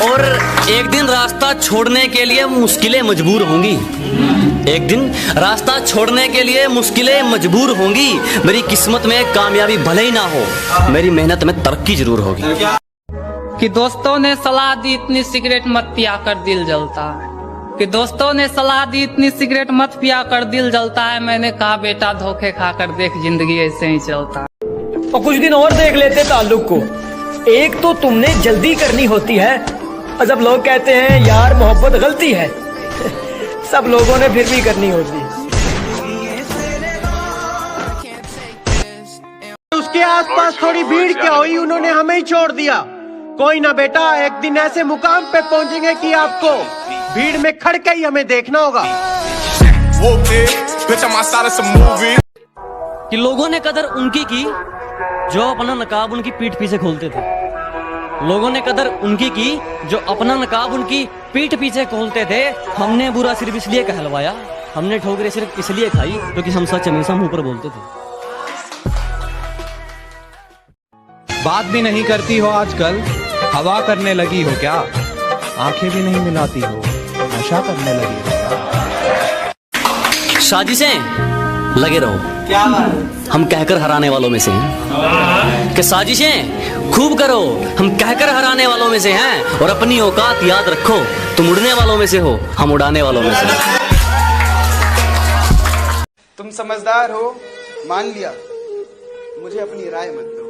और एक दिन रास्ता छोड़ने के लिए मुश्किलें मजबूर होंगी। एक दिन रास्ता छोड़ने के लिए मुश्किलें मजबूर होंगी। मेरी किस्मत में कामयाबी भले ही ना हो, मेरी मेहनत में तरक्की जरूर होगी। कि दोस्तों ने सलाह दी इतनी सिगरेट मत पिया कर दिल जलता है। कि दोस्तों ने सलाह दी इतनी सिगरेट मत पिया कर दिल जलता है। मैंने कहा बेटा धोखे खाकर देख जिंदगी ऐसे ही चलता है। और कुछ दिन और देख लेते ताल्लुक को। एक तो तुमने जल्दी करनी होती है, और जब लोग कहते हैं यार मोहब्बत गलती है, सब लोगों ने फिर भी करनी होती है। उसके आसपास थोड़ी भीड़ क्या हुई, उन्होंने हमें ही छोड़ दिया। कोई ना बेटा, एक दिन ऐसे मुकाम पे पहुंचेंगे कि आपको भीड़ में खड़ के ही हमें देखना होगा। कि लोगों ने कदर उनकी की जो अपना नकाब उनकी पीठ पीछे खोलते थे। लोगों ने कदर उनकी की जो अपना नकाब उनकी पीठ पीछे खोलते थे। हमने बुरा सिर्फ इसलिए कहलवाया, हमने ठोकरें सिर्फ इसलिए खाई क्योंकि हम सच हमेशा मुंह पर बोलते थे। बात भी नहीं करती हो आजकल, हवा करने लगी हो क्या? आंखें भी नहीं मिलाती हो, नशा करने लगी हो क्या? साजिशें लगे रहो, क्या हम कहकर हराने वालों में से हैं। कि साजिशें खूब करो, हम कहकर हराने वालों में से हैं। और अपनी औकात याद रखो, तुम उड़ने वालों में से हो, हम उड़ाने वालों में से हैं। तुम समझदार हो, मान लिया, मुझे अपनी राय मत दो।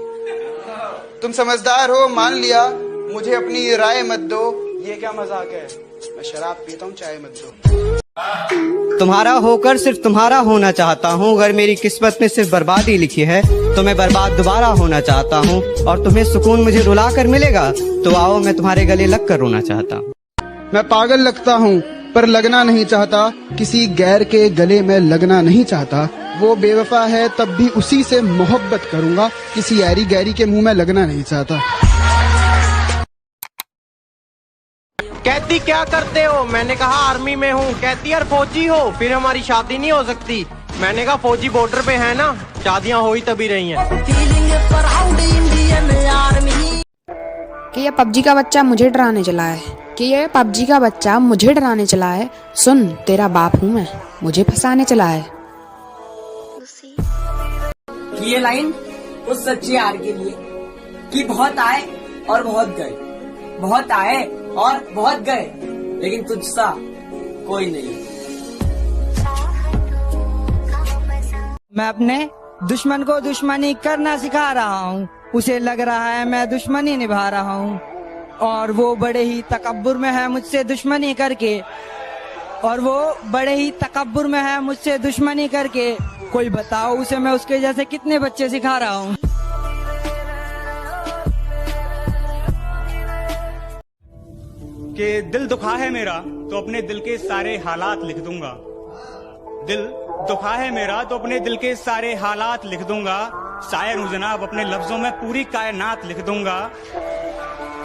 तुम समझदार हो, मान लिया, मुझे अपनी राय मत दो। ये क्या मजाक है, मैं शराब पीता हूँ, चाय मत दो। तुम्हारा होकर सिर्फ तुम्हारा होना चाहता हूँ। अगर मेरी किस्मत में सिर्फ बर्बादी लिखी है तो मैं बर्बाद दोबारा होना चाहता हूँ। और तुम्हें सुकून मुझे रुला कर मिलेगा तो आओ, मैं तुम्हारे गले लग कर रोना चाहता हूँ। मैं पागल लगता हूँ पर लगना नहीं चाहता, किसी गैर के गले में लगना नहीं चाहता। वो बेवफा है तब भी उसी से मोहब्बत करूंगा, किसी ऐरी गैरी के मुंह में लगना नहीं चाहता। कहती क्या करते हो, मैंने कहा आर्मी में हूँ। कहती यार फौजी हो, फिर हमारी शादी नहीं हो सकती। मैंने कहा फौजी बॉर्डर पे है ना, शादियाँ हो ही तभी रही हैं। कि ये पबजी का बच्चा मुझे डराने चला है। कि ये पबजी का बच्चा मुझे डराने चला है। सुन तेरा बाप हूँ मैं, मुझे फंसाने चला है। ये लाइन उस सच्चे यार के लिए कि बहुत आए और बहुत गए, बहुत आए और बहुत गए, लेकिन तुझसा कोई नहीं। मैं अपने दुश्मन को दुश्मनी करना सिखा रहा हूँ। उसे लग रहा है मैं दुश्मनी निभा रहा हूँ, और वो बड़े ही तकब्बुर में है मुझसे दुश्मनी करके। और वो बड़े ही तकब्बुर में है मुझसे दुश्मनी करके। कोई बताओ उसे मैं उसके जैसे कितने बच्चे सिखा रहा हूँ। कि दिल दुखा है मेरा तो अपने दिल के सारे हालात लिख दूंगा। दिल दुखा है मेरा तो अपने दिल के सारे हालात लिख दूंगा। शायर हूँ जनाब, अपने लफ्जों में पूरी कायनात लिख दूंगा।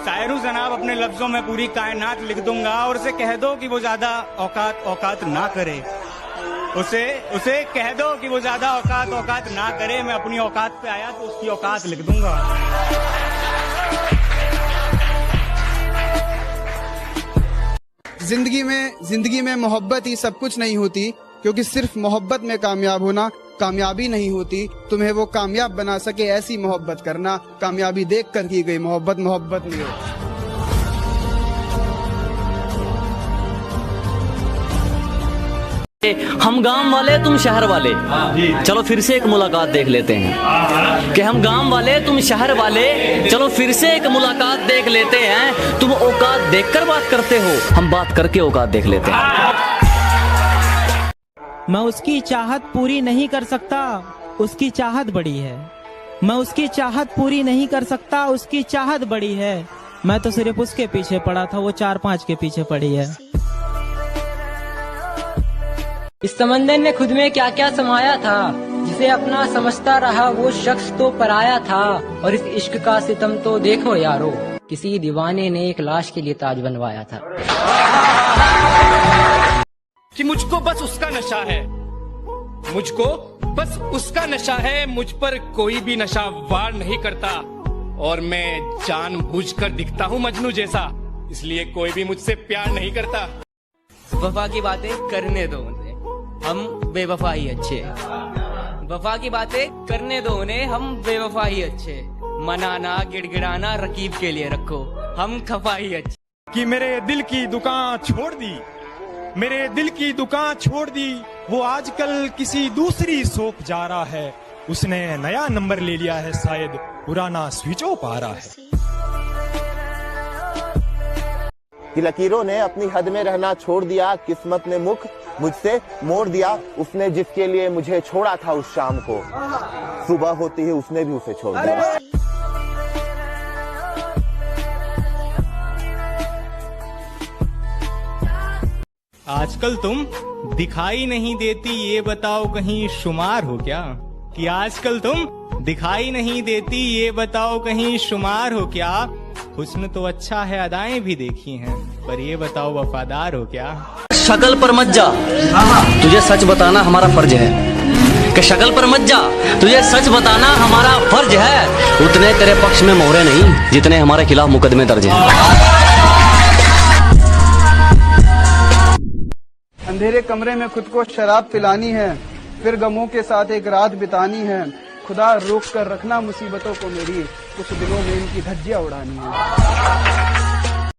शायर हूँ जनाब, अपने लफ्जों में पूरी कायनात लिख दूंगा। और उसे कह दो कि वो ज्यादा औकात ना करे। उसे कह दो कि वो ज्यादा औकात ना करे। मैं अपनी औकात पे आया तो उसकी औकात लिख दूंगा। जिंदगी में मोहब्बत ही सब कुछ नहीं होती, क्योंकि सिर्फ मोहब्बत में कामयाब होना कामयाबी नहीं होती। तुम्हें वो कामयाब बना सके ऐसी मोहब्बत करना। कामयाबी देख कर की गई मोहब्बत नहीं होती। हम गांव वाले तुम शहर वाले, चलो फिर से एक मुलाकात देख लेते हैं। कि हम गांव वाले तुम शहर वाले, चलो फिर से एक मुलाकात देख लेते हैं। तुम औकात देखकर बात करते हो, हम बात करके औकात देख लेते हैं। मैं उसकी चाहत पूरी नहीं कर सकता, उसकी चाहत बड़ी है। मैं उसकी चाहत पूरी नहीं कर सकता, उसकी चाहत बड़ी है। मैं तो सिर्फ उसके पीछे पड़ा था, वो 4-5 के पीछे पड़ी है। इस समंदर ने खुद में क्या क्या समाया था, जिसे अपना समझता रहा वो शख्स तो पराया था। और इस इश्क का सितम तो देखो यारो, किसी दीवाने ने एक लाश के लिए ताज बनवाया था। कि मुझको बस उसका नशा है, मुझको बस उसका नशा है। मुझ पर कोई भी नशा वार नहीं करता, और मैं जानबूझकर दिखता हूँ मजनू जैसा। इसलिए कोई भी मुझसे प्यार नहीं करता। वफा की बातें करने दो उन्हें, हम बेवफा ही अच्छे। वफा की बातें करने दो उन्हें, हम बेवफा ही अच्छे। मनाना गिड़गिड़ाना रकीब के लिए रखो, हम खफा ही अच्छे। कि मेरे दिल की दुकान छोड़ दी, मेरे दिल की दुकान छोड़ दी, वो आजकल किसी दूसरी शॉप जा रहा है। उसने नया नंबर ले लिया है, शायद पुराना स्विच ऑफ आ रहा है। कि लकीरों ने अपनी हद में रहना छोड़ दिया, किस्मत ने मुख मुझसे मोड़ दिया। उसने जिसके लिए मुझे छोड़ा था उस शाम को, सुबह होती ही उसने भी उसे छोड़ दिया। आजकल तुम दिखाई नहीं देती, ये बताओ कहीं शुमार हो क्या? कि आजकल तुम दिखाई नहीं देती, ये बताओ कहीं शुमार हो क्या? हुस्न तो अच्छा है, अदाएं भी देखी हैं, पर ये बताओ वफादार हो क्या? शक्ल पर मत जा, तुझे सच बताना हमारा फर्ज है। कि शक्ल पर मत जा, तुझे सच बताना हमारा फर्ज है। उतने तेरे पक्ष में मोहरे नहीं जितने हमारे खिलाफ मुकदमे दर्ज हैं। अंधेरे कमरे में खुद को शराब पिलानी है, फिर गमों के साथ एक रात बितानी है। खुदा रोक कर रखना मुसीबतों को मेरी, कुछ दिनों में इनकी धज्जियां उड़ानी है।